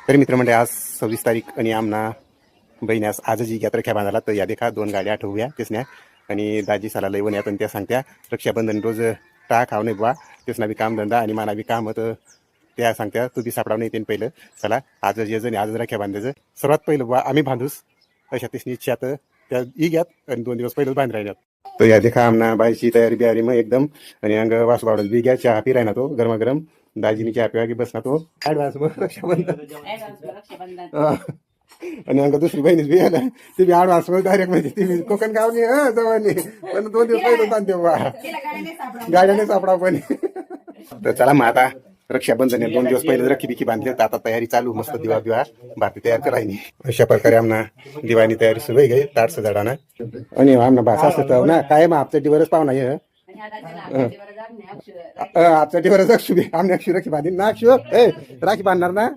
तरी मित्र म्हणजे आज 26 तारीख आणि आमना बहिण्यास आजच यात्रा ख्या बांधाला तर या देखा 2 गाड्या आठवूया तेसन्या आणि दाजी साला लय वन यातून त्या सांगत्या रक्षाबंधन रोज टाक खाव नाही बा तेसना बी काम धंदा आणि माना बी काम होतं त्या सांगत्या तू बी सापडाव नाही येते पहिलं चला आजच ये जण आजच राख्या बांधायचं सर्वात पहिलं बा आम्ही बांधूस अशा तेसनी इच्छा तर त्या ई घ्यात आणि 2 दिवस पहिलंच बांध राहिल्यात तर या देखा आमना बाईची तयारी बियारी मग एकदम आणि अंग वासबावडत बी घ्या चहा पी राहिना तो गरमागरम दाजीनी चहा पिवा की बसना तो ऍडव्हान्स मग रक्षाबंधन आणि अंग दुसरी बहिणीच बी ना ती बी ऍडव्हान्स मग डायरेक्ट म्हणजे ती कोकण गावनी जवळनी पण 2 दिवस पहिलं बांधते बा गाड्याने सापडा पण तर चला मग आता रक्षाबंधन 2 दिवस पहिले रखी बिखी बांधले तर आता तयारी चालू मस्त दिवा बिवा भारती तयार करायनी अशा प्रकारे आमना दिवाळी तयारी सुरू आहे गई ताट सजाडाना आणि आमना भाषा असतं ना काय मग आपच्या दिवरच पाहुणा ये आपच्या दिवरच अक्षु आमने अक्षु राखी बांधीन ना अक्षु राखी बांधणार ना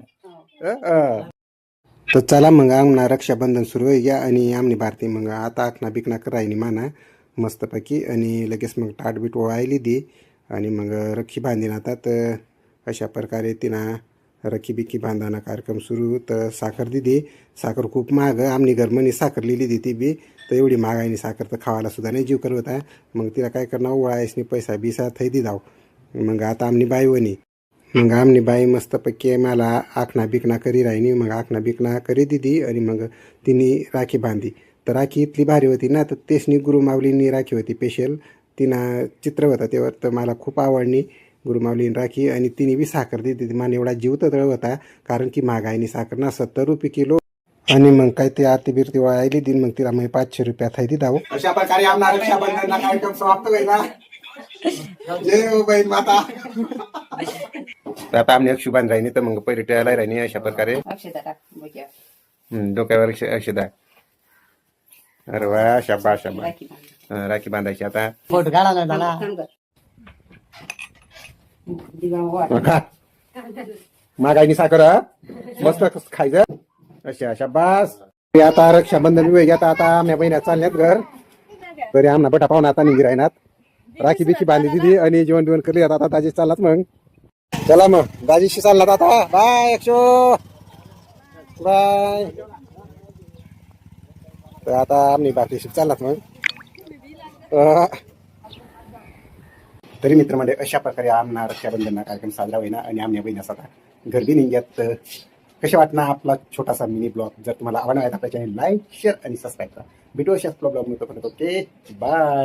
तर चला मग आमना रक्षाबंधन सुरू आहे या आणि आमनी भारती मग आता आखना बिकना करायनी माना मस्तपैकी आणि लगेच मग ताट बीट ओळायली दी आणि मग रखी बांधीन आता तर अशा प्रकारे तिनं रखी बिखी बांधाना कार्यक्रम सुरू तर साखर दिली साखर खूप महाग आमनी घरमनी साखर लिहिली दी ती बी तर एवढी महाग आहे साखर तर खावायला सुद्धा नाही जीव करत आहे मग तिला काय करणार ओळायसनी पैसा बिसा थै दी जाव मग आता आमनी बाई वनी मग आमनी बाई मस्तपैकी मला आखना बिकना करी राहिनी मग आखना बिकना करी दिदी आणि मग तिने राखी बांधली तर राखी इतली भारी होती ना तर तेसनी गुरुमावलींनी राखी होती स्पेशल तिनं चित्र होतं त्यावर तर मला खूप आवडली गुरुमावलीन राखी आणि तिने बी साखर दिली मान एवढा जीव तळ होता कारण की महागाईनी साखर ना 70 रुपये किलो आणि मग काय ते आरती बिरती वळायली दिन मग तिला मग 500 रुपयात आहे दिदाव अशा प्रकारे आमना रक्षाबंधनला कार्यक्रम समाप्त होईना जय हो बहीण माता आता आमने अक्षुबान राहिनी तर मग पहिले टेळायला राहिनी अशा प्रकारे डोक्यावर अक्षदा अरे वा शाबास शाबास राखी बांधायची आता फोटो काढायला झाला मागायनी साखर मस्त खायचं अशा शाबास आता रक्षाबंधन वेळ आता आता आम्ही बहिण्या चालल्यात घर तरी आमना बटा पाहुणा आता निघी राहणार राखी बिखी बांधली दिली आणि जेवण बिवण करली आता दाजी चाललात मग चला मग दाजीशी चाललात आता बाय अक्षो बाय तर आता आम्ही बाकीशी चाललात मग तरी मित्र म्हणजे अशा प्रकारे आमना रक्षाबंधन कार्यक्रम साजरा होईना आणि आमच्या बहिणीचा आता गर्दी निघ्यात कशा वाटणार आपला छोटासा मिनी ब्लॉग जर तुम्हाला आवडला आपल्या चॅनल लाईक शेअर आणि सबस्क्राईब करा भेटू अशाच ब्लॉग मिळतो ओके बाय.